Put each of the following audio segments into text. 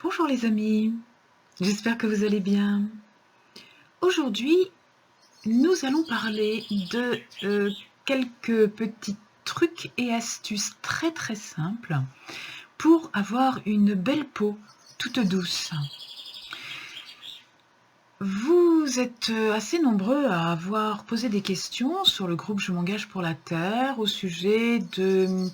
Bonjour les amis, j'espère que vous allez bien. Aujourd'hui, nous allons parler de quelques petits trucs et astuces très simples pour avoir une belle peau toute douce. Vous êtes assez nombreux à avoir posé des questions sur le groupe Je m'engage pour la Terre au sujet de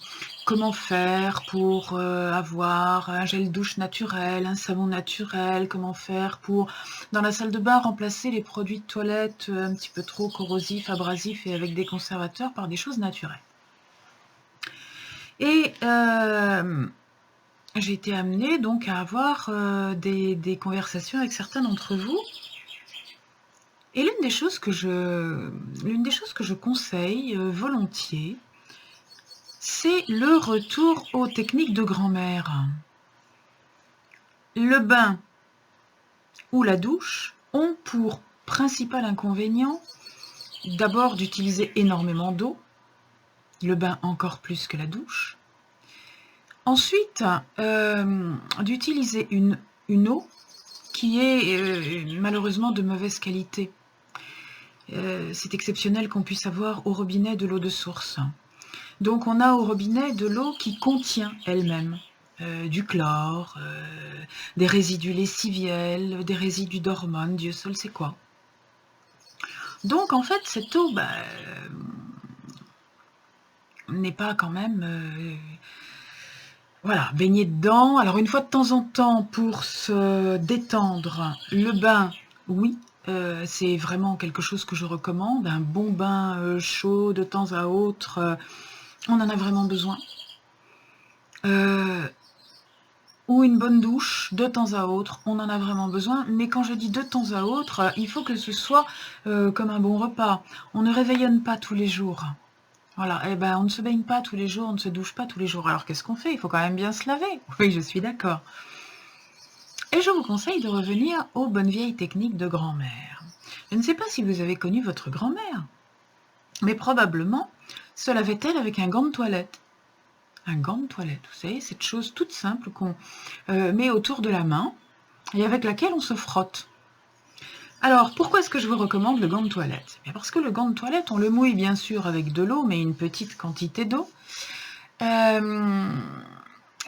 comment faire pour avoir un gel douche naturel, un savon naturel, comment faire pour, dans la salle de bain, remplacer les produits de toilette un petit peu trop corrosifs, abrasifs et avec des conservateurs par des choses naturelles. Et j'ai été amenée donc à avoir des conversations avec certains d'entre vous. Et l'une des choses que je conseille volontiers, c'est le retour aux techniques de grand-mère. Le bain ou la douche ont pour principal inconvénient d'abord d'utiliser énormément d'eau, le bain encore plus que la douche. Ensuite, d'utiliser une eau qui est malheureusement de mauvaise qualité. C'est exceptionnel qu'on puisse avoir au robinet de l'eau de source. Donc on a au robinet de l'eau qui contient elle-même du chlore, des résidus lessiviels, des résidus d'hormones, Dieu seul sait quoi. Donc en fait cette eau n'est pas quand même voilà, baigner dedans. Alors une fois de temps en temps pour se détendre, le bain, oui, c'est vraiment quelque chose que je recommande. Un bon bain chaud de temps à autre, on en a vraiment besoin. Ou une bonne douche de temps à autre, on en a vraiment besoin. Mais quand je dis de temps à autre, il faut que ce soit comme un bon repas. On ne réveillonne pas tous les jours. Voilà, eh ben, on ne se baigne pas tous les jours, on ne se douche pas tous les jours. Alors qu'est-ce qu'on fait? Il faut quand même bien se laver. Oui, je suis d'accord. Et je vous conseille de revenir aux bonnes vieilles techniques de grand-mère. Je ne sais pas si vous avez connu votre grand-mère, mais probablement se lavait-elle avec un gant de toilette. Un gant de toilette, vous savez, cette chose toute simple qu'on met autour de la main et avec laquelle on se frotte. Alors, pourquoi est-ce que je vous recommande le gant de toilette? Parce que le gant de toilette, on le mouille bien sûr avec de l'eau, mais une petite quantité d'eau.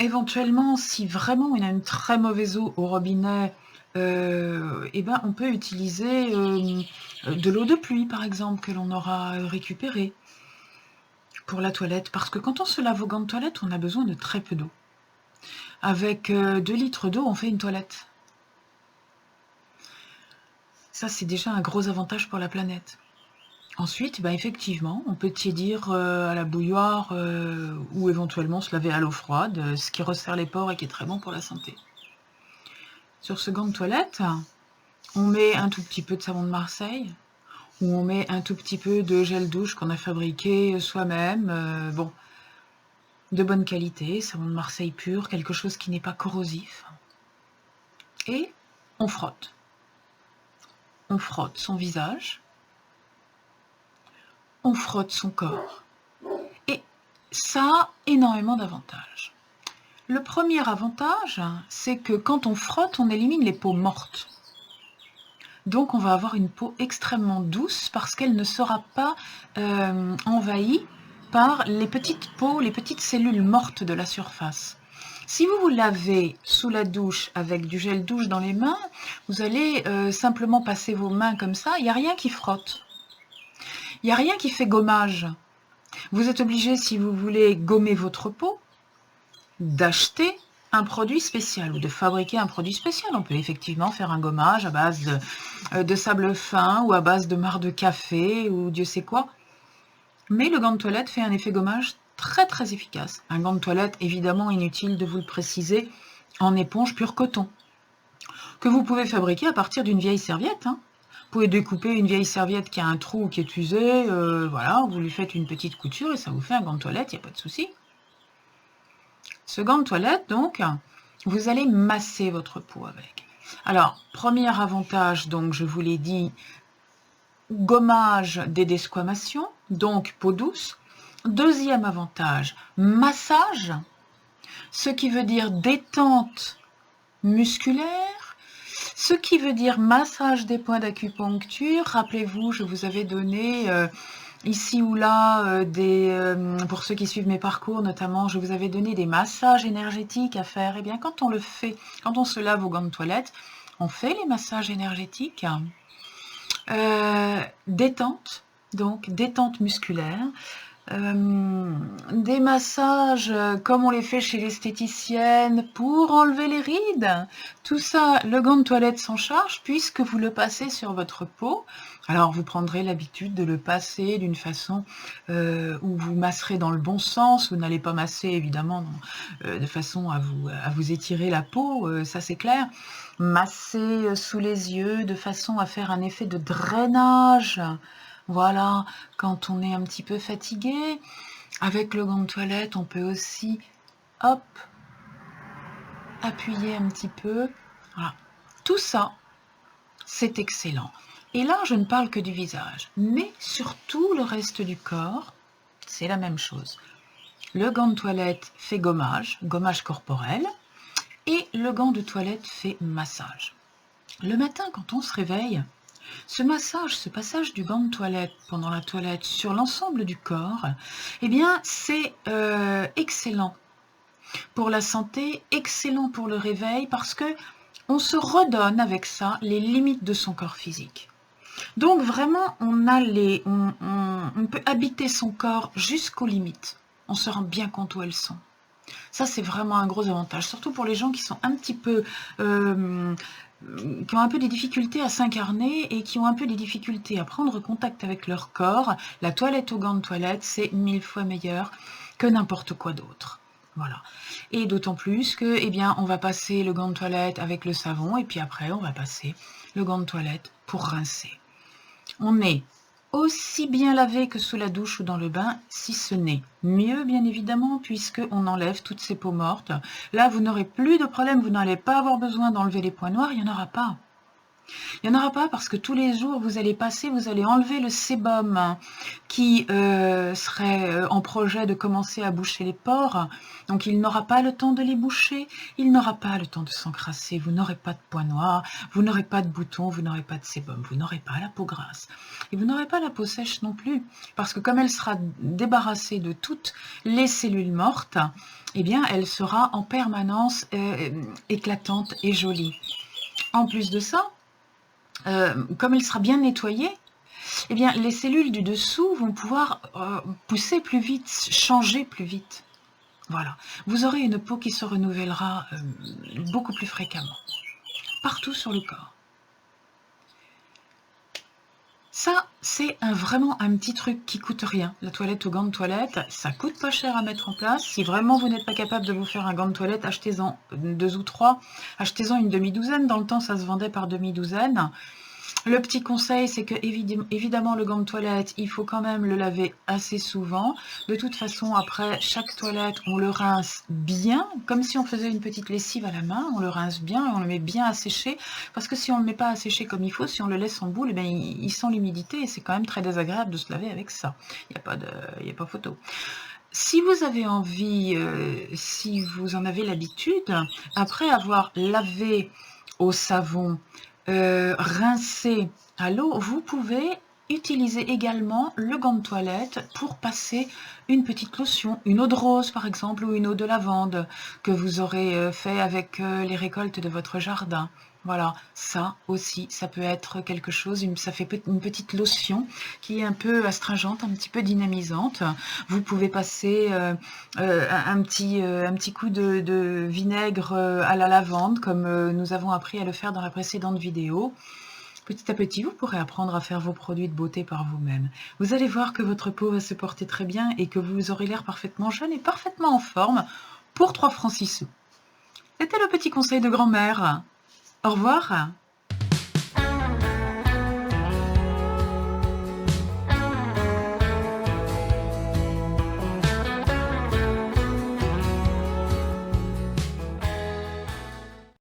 Éventuellement, si vraiment on a une très mauvaise eau au robinet, on peut utiliser de l'eau de pluie, par exemple, que l'on aura récupérée pour la toilette. Parce que quand on se lave au gant de toilette, on a besoin de très peu d'eau. Avec 2 litres d'eau, on fait une toilette. Ça, c'est déjà un gros avantage pour la planète. Ensuite, effectivement, on peut tiédir à la bouilloire ou éventuellement se laver à l'eau froide, ce qui resserre les pores et qui est très bon pour la santé. Sur ce gant de toilette, on met un tout petit peu de savon de Marseille ou on met un tout petit peu de gel douche qu'on a fabriqué soi-même, de bonne qualité, savon de Marseille pur, quelque chose qui n'est pas corrosif. Et on frotte. On frotte son visage, on frotte son corps. Et ça a énormément d'avantages. Le premier avantage, c'est que quand on frotte, on élimine les peaux mortes. Donc on va avoir une peau extrêmement douce parce qu'elle ne sera pas envahie par les petites peaux, les petites cellules mortes de la surface. Si vous vous lavez sous la douche avec du gel douche dans les mains, vous allez simplement passer vos mains comme ça, il n'y a rien qui frotte. Il n'y a rien qui fait gommage. Vous êtes obligé, si vous voulez gommer votre peau, d'acheter un produit spécial ou de fabriquer un produit spécial. On peut effectivement faire un gommage à base de sable fin ou à base de marc de café ou Dieu sait quoi. Mais le gant de toilette fait un effet gommage très efficace. Un gant de toilette, évidemment, inutile de vous le préciser, en éponge pur coton, que vous pouvez fabriquer à partir d'une vieille serviette. Vous pouvez découper une vieille serviette qui a un trou ou qui est usée, voilà, vous lui faites une petite couture et ça vous fait un gant de toilette, il n'y a pas de souci. Ce gant de toilette, donc, vous allez masser votre peau avec. Alors, premier avantage, donc, je vous l'ai dit, gommage des desquamations, donc peau douce. Deuxième avantage, massage, ce qui veut dire détente musculaire, ce qui veut dire massage des points d'acupuncture. Rappelez-vous, je vous avais donné ici ou là, pour ceux qui suivent mes parcours notamment, je vous avais donné des massages énergétiques à faire. Eh bien, quand on le fait, quand on se lave aux gants de toilette, on fait les massages énergétiques. Détente, donc détente musculaire. Des massages comme on les fait chez l'esthéticienne pour enlever les rides. Tout ça, le gant de toilette s'en charge puisque vous le passez sur votre peau. Alors vous prendrez l'habitude de le passer d'une façon où vous masserez dans le bon sens. Vous n'allez pas masser évidemment de façon à vous étirer la peau, ça c'est clair. Masser sous les yeux de façon à faire un effet de drainage. Voilà, quand on est un petit peu fatigué, avec le gant de toilette, on peut aussi, hop, appuyer un petit peu. Voilà. Tout ça, c'est excellent. Et là, je ne parle que du visage, mais sur tout le reste du corps, c'est la même chose. Le gant de toilette fait gommage corporel, et le gant de toilette fait massage. Le matin, quand on se réveille, ce massage, ce passage du gant de toilette pendant la toilette sur l'ensemble du corps, eh bien, c'est excellent pour la santé, excellent pour le réveil, parce que on se redonne avec ça les limites de son corps physique. Donc vraiment, on peut habiter son corps jusqu'aux limites. On se rend bien compte où elles sont. Ça, c'est vraiment un gros avantage, surtout pour les gens qui sont un petit peu... qui ont un peu des difficultés à s'incarner et qui ont un peu des difficultés à prendre contact avec leur corps. La toilette au gant de toilette, c'est 1000 fois meilleur que n'importe quoi d'autre. Voilà. Et d'autant plus que, eh bien, on va passer le gant de toilette avec le savon et puis après, on va passer le gant de toilette pour rincer. On est aussi bien lavé que sous la douche ou dans le bain, si ce n'est mieux, bien évidemment, puisqu'on enlève toutes ces peaux mortes. Là, vous n'aurez plus de problème, vous n'allez pas avoir besoin d'enlever les points noirs, il n'y en aura pas. Il n'y en aura pas parce que tous les jours, vous allez enlever le sébum qui serait en projet de commencer à boucher les pores. Donc, il n'aura pas le temps de les boucher, il n'aura pas le temps de s'encrasser, vous n'aurez pas de points noirs, vous n'aurez pas de boutons, vous n'aurez pas de sébum, vous n'aurez pas la peau grasse. Et vous n'aurez pas la peau sèche non plus, parce que comme elle sera débarrassée de toutes les cellules mortes, eh bien, elle sera en permanence éclatante et jolie. En plus de ça, comme elle sera bien nettoyée, eh bien, les cellules du dessous vont pouvoir pousser plus vite, changer plus vite. Voilà. Vous aurez une peau qui se renouvellera beaucoup plus fréquemment, partout sur le corps. Ça, c'est vraiment un petit truc qui coûte rien. La toilette au gant de toilette, ça coûte pas cher à mettre en place. Si vraiment vous n'êtes pas capable de vous faire un gant de toilette, achetez-en 2 ou 3. Achetez-en une demi-douzaine. Dans le temps, ça se vendait par demi-douzaine. Le petit conseil, c'est que évidemment, le gant de toilette, il faut quand même le laver assez souvent. De toute façon, après chaque toilette, on le rince bien, comme si on faisait une petite lessive à la main. On le rince bien et on le met bien à sécher. Parce que si on ne le met pas à sécher comme il faut, si on le laisse en boule, eh bien, il sent l'humidité et c'est quand même très désagréable de se laver avec ça. Il n'y a pas photo. Si vous avez envie, si vous en avez l'habitude, après avoir lavé au savon, rincé à l'eau, vous pouvez utiliser également le gant de toilette pour passer une petite lotion, une eau de rose par exemple, ou une eau de lavande que vous aurez fait avec les récoltes de votre jardin. Voilà, ça aussi, ça peut être quelque chose, ça fait une petite lotion qui est un peu astringente, un petit peu dynamisante. Vous pouvez passer un petit coup de vinaigre à la lavande, comme nous avons appris à le faire dans la précédente vidéo. Petit à petit, vous pourrez apprendre à faire vos produits de beauté par vous-même. Vous allez voir que votre peau va se porter très bien et que vous aurez l'air parfaitement jeune et parfaitement en forme pour 3 francs 6 sous. C'était le petit conseil de grand-mère. Au revoir.